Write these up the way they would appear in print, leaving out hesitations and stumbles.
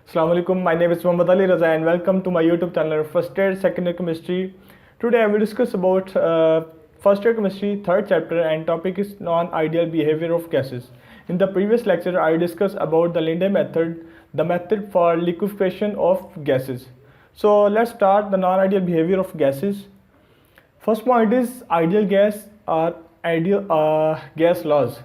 Assalamu alaikum. My name is Mohammad Ali Raza and welcome to my YouTube channel First Year Second Year Chemistry. Today I will discuss about First Year Chemistry third chapter and topic is non-ideal behavior of gases. In the previous lecture I discussed about the Linde method, the method for liquefaction of gases. So let's start the non-ideal behavior of gases. First point is ideal gas or ideal gas laws.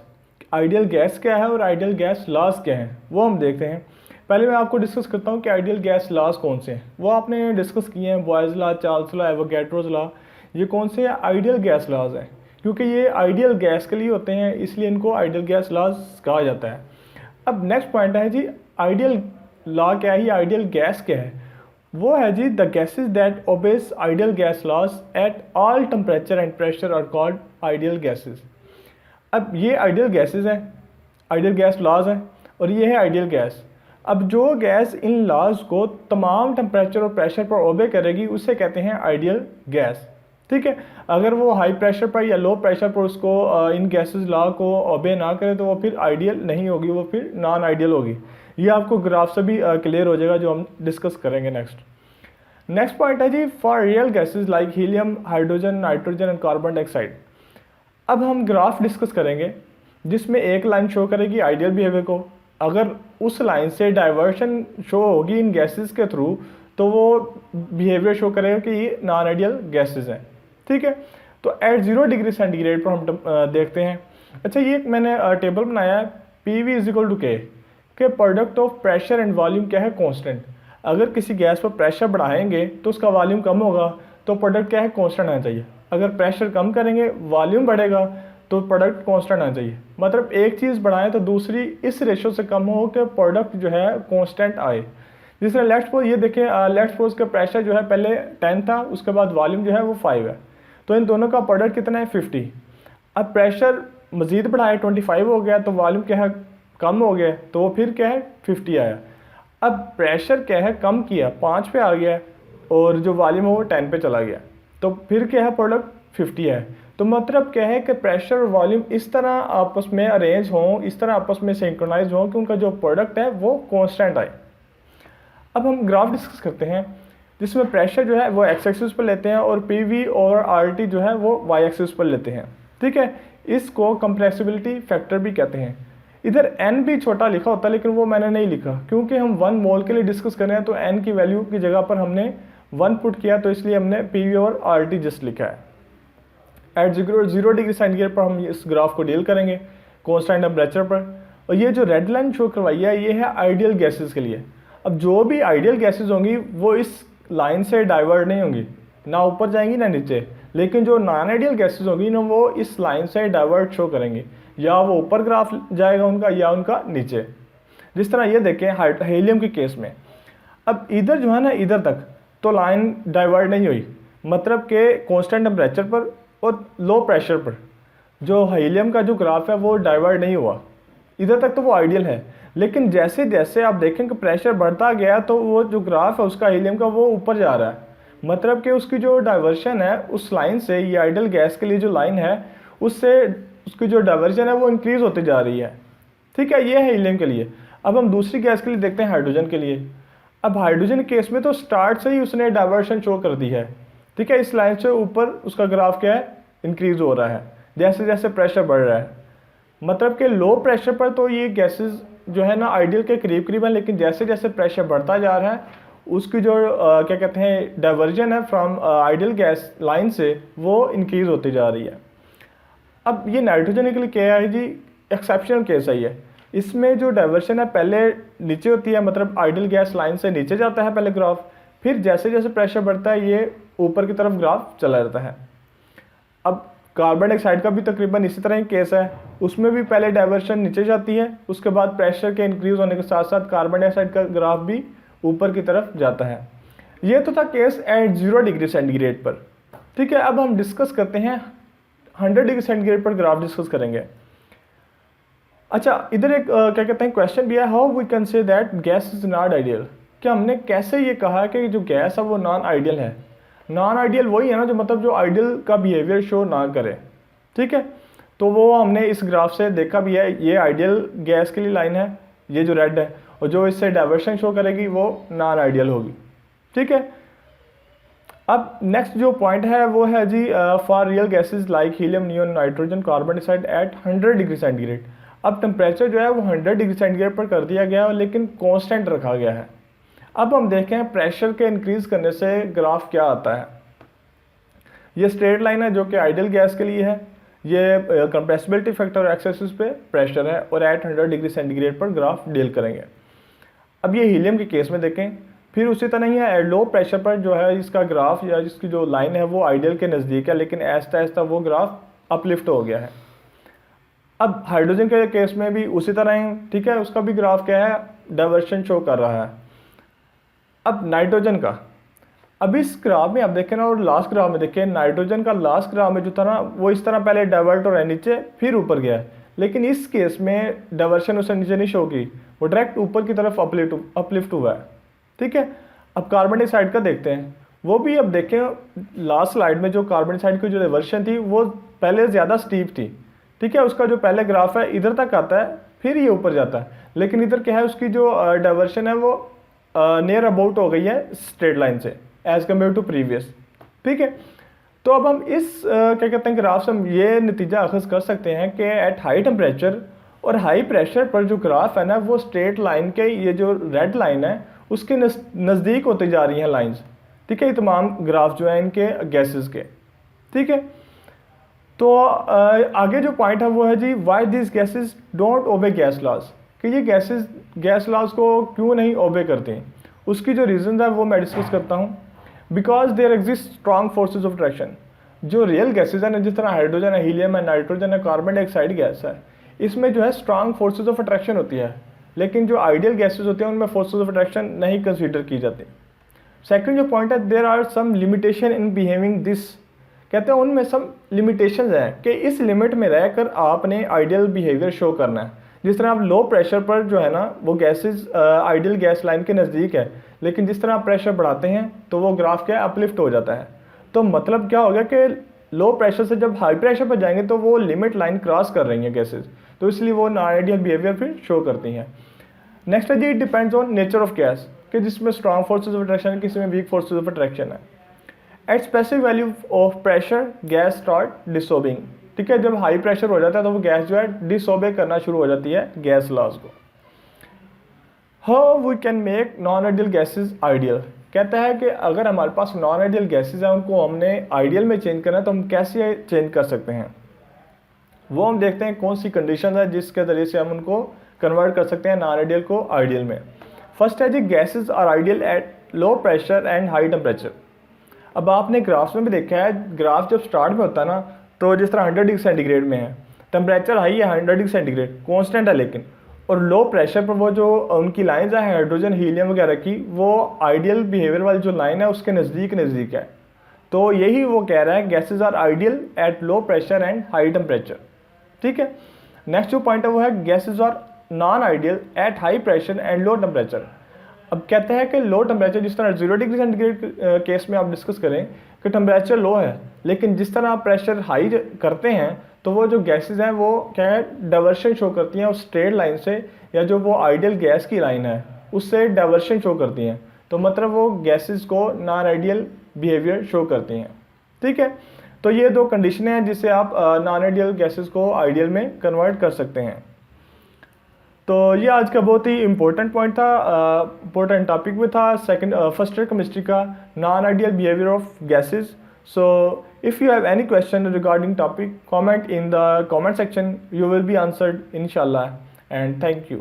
Ideal gas क्या है और ideal gas laws क्या है वो हम देखते हैं। पहले मैं आपको डिस्कस करता हूँ कि आइडियल गैस लॉज कौन से हैं। वो आपने डिस्कस किए हैं, boys law, Charles law, Avogadro's law. ये कौन से आइडियल गैस लॉज हैं क्योंकि ये आइडियल गैस के लिए होते हैं, इसलिए इनको आइडियल गैस लॉज कहा जाता है। अब नेक्स्ट पॉइंट है जी आइडियल लॉ क्या है, आइडियल गैस क्या है। वो है जी the gases that obeys ideal gas laws at all temperature and pressure are called ideal gases. अब ये आइडियल गैसेज हैं, आइडियल गैस लॉज हैं और ये है आइडियल गैस। अब जो गैस इन लॉज को तमाम टेम्परेचर और प्रेशर पर ओबे करेगी उसे कहते हैं आइडियल गैस। ठीक है, अगर वो हाई प्रेशर पर या लो प्रेशर पर उसको इन गैसेज लॉ को ओबे ना करे तो वो फिर आइडियल नहीं होगी, वो फिर नॉन आइडियल होगी। ये आपको ग्राफ से भी क्लियर हो जाएगा जो हम डिस्कस करेंगे नेक्स्ट पॉइंट है जी for real gases like helium, hydrogen, nitrogen and carbon dioxide. अब हम ग्राफ डिस्कस करेंगे जिसमें एक लाइन शो करेगी आइडियल बिहेवियर को। अगर उस लाइन से डाइवर्शन शो होगी इन गैसेस के थ्रू तो वो बिहेवियर शो करेगा कि ये नॉन आइडियल गैसेस हैं। ठीक है, तो एट 0 डिग्री सेंटीग्रेड पर हम देखते हैं। अच्छा, ये मैंने टेबल बनाया है PV = K के product of pressure and volume क्या है, कांस्टेंट। अगर किसी गैस पर प्रेशर बढ़ाएंगे तो उसका वॉल्यूम कम होगा तो प्रोडक्ट क्या है, कांस्टेंट आना चाहिए। अगर प्रेशर कम करेंगे वॉल्यूम बढ़ेगा तो प्रोडक्ट कांस्टेंट आना चाहिए। मतलब एक चीज़ बढ़ाएं तो दूसरी इस रेशो से कम हो कि प्रोडक्ट जो है कांस्टेंट आए। जिस तरह लेट्स सपोज ये देखें, लेट्स सपोज का प्रेशर जो है पहले 10 था, उसके बाद वॉल्यूम जो है वो 5 है, तो इन दोनों का प्रोडक्ट कितना है, 50। अब प्रेशर मज़ीद बढ़ाए 25 हो गया तो वॉल्यूम क्या है, कम हो गया, तो वो फिर क्या है 50 आया। अब प्रेशर क्या है, कम किया, 5 पे आ गया और जो वॉल्यूम है वो 10 पे चला गया, तो फिर क्या है प्रोडक्ट 50 है। तो मतलब क्या है कि प्रेशर और वॉल्यूम इस तरह आपस में अरेंज हों, इस तरह आपस में सिंक्रोनाइज हों कि उनका जो प्रोडक्ट है वो कांस्टेंट आए। अब हम ग्राफ डिस्कस करते हैं जिसमें प्रेशर जो है वो एक्स एक्सिस पर लेते हैं और PV और RT जो है वो वाई एक्सिस पर लेते हैं। ठीक है, इसको कंप्रेसिबिलिटी फैक्टर भी कहते हैं। इधर n भी छोटा लिखा होता है लेकिन वो मैंने नहीं लिखा क्योंकि हम 1 मोल के लिए डिस्कस कर रहे हैं, तो n की वैल्यू की जगह पर हमने 1 पुट किया, तो इसलिए हमने PV और RT जस्ट लिखा है। एट 0 डिग्री सेंटीग्रेड पर हम इस ग्राफ को डील करेंगे कांस्टेंट टेम्परेचर पर। और ये जो रेड लाइन शो करवाई है ये है आइडियल गैसेस के लिए। अब जो भी आइडियल गैसेस होंगी वो इस लाइन से डाइवर्ट नहीं होंगी, ना ऊपर जाएंगी ना नीचे, लेकिन जो नॉन आइडियल गैसेस होंगी ना वो इस लाइन से डाइवर्ट शो करेंगे, या वो ऊपर ग्राफ जाएगा उनका या उनका नीचे। जिस तरह ये देखें हीलियम के केस में, अब इधर जो है ना इधर तक तो लाइन डाइवर्ट नहीं हुई, मतलब कि कांस्टेंट टेम्परेचर पर और लो प्रेशर पर जो हीलियम का जो ग्राफ है वो डाइवर्ट नहीं हुआ, इधर तक तो वो आइडियल है। लेकिन जैसे जैसे आप देखें कि प्रेशर बढ़ता गया तो वो जो ग्राफ है उसका हीलियम का वो ऊपर जा रहा है, मतलब कि उसकी जो डाइवर्शन है उस लाइन से, ये आइडियल गैस के लिए जो लाइन है उससे उसकी जो डाइवर्शन है वो इंक्रीज होती जा रही है। ठीक है, ये है हीलियम के लिए। अब हम दूसरी गैस के लिए देखते हैं, हाइड्रोजन के लिए। अब हाइड्रोजन केस में तो स्टार्ट से ही उसने डाइवर्शन शो कर दी है। ठीक है, इस लाइन से ऊपर उसका ग्राफ क्या है, इंक्रीज हो रहा है जैसे जैसे प्रेशर बढ़ रहा है। मतलब कि लो प्रेशर पर तो ये गैसेस जो है ना आइडियल के करीब करीब है, लेकिन जैसे जैसे प्रेशर बढ़ता जा रहा है उसकी जो क्या कहते हैं डाइवर्जन है फ्रॉम आइडियल गैस लाइन से वो इंक्रीज होती जा रही है। अब ये नाइट्रोजन के लिए क्या है जी, एक्सेप्शनल केस है ये। इसमें जो डाइवर्शन है पहले नीचे होती है, मतलब आइडियल गैस लाइन से नीचे जाता है पहले ग्राफ, फिर जैसे जैसे प्रेशर बढ़ता है ये ऊपर की तरफ ग्राफ चला जाता है। अब कार्बन डाइऑक्साइड का भी तकरीबन इसी तरह ही केस है, उसमें भी पहले डाइवर्शन नीचे जाती है, उसके बाद प्रेशर के इंक्रीज होने के साथ साथ कार्बन डाइऑक्साइड का ग्राफ भी ऊपर की तरफ जाता है। ये तो था केस एट 0 डिग्री सेंटीग्रेड पर। ठीक है, अब हम डिस्कस करते हैं 100 डिग्री सेंटीग्रेड पर ग्राफ डिस्कस करेंगे। अच्छा, इधर एक क्या कहते हैं क्वेश्चन भी है, how we can say that gas is not ideal. क्या हमने कैसे ये कहा कि जो गैस है वो नॉन आइडियल है। नॉन आइडियल वही है ना जो मतलब जो आइडियल का बिहेवियर शो ना करे। ठीक है, तो वो हमने इस ग्राफ से देखा भी है, ये आइडियल गैस के लिए लाइन है, ये जो रेड है, और जो इससे डाइवर्शन शो करेगी वो नॉन आइडियल होगी। ठीक है, अब नेक्स्ट जो पॉइंट है वो है जी for real gases like helium, neon, nitrogen, carbon dioxide at 100 degree centigrade. अब टेम्परेचर जो है वो 100 डिग्री सेंटीग्रेड पर कर दिया गया है, लेकिन कांस्टेंट रखा गया है। अब हम देखें प्रेशर के इंक्रीज करने से ग्राफ क्या आता है। ये स्ट्रेट लाइन है जो कि आइडियल गैस के लिए है, ये कंप्रेसिबिलिटी फैक्टर एक्सेसिस पे प्रेशर है और एट 100 डिग्री सेंटीग्रेड पर ग्राफ डील करेंगे। अब ये हीलियम के केस में देखें, फिर उसी तरह ही है लो प्रेशर पर जो है इसका ग्राफ या इसकी जो लाइन है वो आइडियल के नज़दीक है, लेकिन ऐसा ऐसा वो ग्राफ अपलिफ्ट हो गया है। अब हाइड्रोजन के केस में भी उसी तरह ही, ठीक है, उसका भी ग्राफ क्या है, डाइवर्शन शो कर रहा है। अब नाइट्रोजन का, अब इस ग्राफ में आप देखें ना और लास्ट ग्राफ में देखें, नाइट्रोजन का लास्ट ग्राफ में जो था ना वो इस तरह पहले डाइवर्ट हो रहा है नीचे फिर ऊपर गया है, लेकिन इस केस में डाइवर्शन उसे नीचे नहीं शो की, वो डायरेक्ट ऊपर की तरफ अपलिफ्ट हुआ है। ठीक है, अब कार्बन डाइऑक्साइड का देखते हैं, वो भी अब देखें लास्ट स्लाइड में जो कार्बन डाइऑक्साइड की जो डाइवर्शन थी वो पहले ज़्यादा स्टीप थी। ठीक है, उसका जो पहले ग्राफ है इधर तक आता है फिर ये ऊपर जाता है, लेकिन इधर क्या है उसकी जो डाइवर्शन है वो नियर अबाउट हो गई है स्ट्रेट लाइन से एज कम्पेयर टू प्रीवियस। ठीक है, तो अब हम इस क्या कहते हैं ग्राफ से हम ये नतीजा अखज़ कर सकते हैं कि एट हाई टेम्परेचर और हाई प्रेशर पर जो ग्राफ है ना वो स्ट्रेट लाइन के ये जो रेड लाइन है उसके नज़दीक होती जा रही हैं लाइंस। ठीक है, ये तमाम ग्राफ जो है इनके गैसेस के। ठीक है, तो आगे जो पॉइंट है वो है जी why this gases don't obey gas laws, कि ये गैसेस गैस लॉज को क्यों नहीं ओबे करते हैं। उसकी जो रीज़न है वो मैं डिस्कस करता हूँ। Because there exist strong forces of attraction. जो रियल गैसेज है ना, जिस तरह हाइड्रोजन है, हीलियम है, नाइट्रोजन है, कार्बन डाइऑक्साइड गैस है, इसमें जो है स्ट्रॉन्ग फोर्सेज ऑफ अट्रैक्शन होती है, लेकिन जो आइडियल गैसेज होते हैं उनमें फोर्सेज ऑफ अट्रैक्शन नहीं कंसीडर की जाती। सेकंड जो पॉइंट है, there are some limitation in behaving this, कहते हैं उनमें सम लिमिटेशंस हैं कि इस लिमिट में रहकर आपने आइडियल बिहेवियर शो करना है। जिस तरह आप लो प्रेशर पर जो है ना वो गैसेज आइडियल गैस लाइन के नज़दीक है, लेकिन जिस तरह आप प्रेशर बढ़ाते हैं तो वो ग्राफ क्या है, अपलिफ्ट हो जाता है। तो मतलब क्या हो गया कि लो प्रेशर से जब हाई प्रेशर पर जाएंगे तो वो लिमिट लाइन क्रॉस कर रही हैं गैसेज, तो इसलिए वो नॉन आइडियल बिहेवियर फिर शो करती हैं। नेक्स्ट है जी it depends on nature of gas, कि जिसमें स्ट्रॉन्ग फोर्सेज ऑफ अट्रैक्शन है, किसी में वीक फोर्सेज ऑफ अट्रैक्शन है। At specific value of pressure gas start disobeying. ठीक है, जब हाई प्रेशर हो जाता है तो वो गैस जो है डिसोबे करना शुरू हो जाती है गैस लॉज को। How we can make non ideal gases ideal, कहता है कि अगर हमारे पास नॉन आइडियल गैसेज हैं उनको हमने आइडियल में चेंज करना है तो हम कैसे चेंज कर सकते हैं। वो हम देखते हैं कौन सी कंडीशन है जिसके ज़रिए से हम उनको कन्वर्ट कर सकते हैं नॉन आइडियल को आइडियल में। फर्स्ट है जी gases are ideal at low pressure and high temperature. अब आपने ग्राफ्स में भी देखा है, ग्राफ जब स्टार्ट में होता है ना तो जिस तरह 100 डिग्री सेंटीग्रेड में है, टेम्परेचर हाई है 100 डिग्री सेंटीग्रेड कॉन्स्टेंट है, लेकिन और लो प्रेशर पर वो जो उनकी लाइंस है हाइड्रोजन हीलियम वगैरह की, वो आइडियल बिहेवियर वाली जो लाइन है उसके नज़दीक है। तो यही वो कह रहा है gases are ideal at low pressure and high temperature. ठीक है, नेक्स्ट जो पॉइंट है वो है gases are non ideal at high pressure and low temperature. अब कहते हैं कि लो टेम्परेचर जिस तरह 0 डिग्री सेंटीग्रेड केस में आप डिस्कस करें कि टेम्परेचर लो है, लेकिन जिस तरह आप प्रेशर हाई करते हैं तो वो जो गैसेज हैं वो क्या है डाइवर्शन शो करती हैं उस स्ट्रेट लाइन से, या जो वो आइडियल गैस की लाइन है उससे डाइवर्शन शो करती हैं, तो मतलब वो गैसेज को नॉन आइडियल बिहेवियर शो करती हैं। ठीक है, तो ये दो कंडीशनें हैं जिससे आप नॉन आइडियल गैसेज को आइडियल में कन्वर्ट कर सकते हैं। तो ये आज का बहुत ही इंपॉर्टेंट पॉइंट था, इंपॉर्टेंट टॉपिक भी था फर्स्ट ईयर केमिस्ट्री का, non ideal behaviour of gases. So if you have any question regarding topic, comment in the comment section, you will be answered inshallah, and thank you.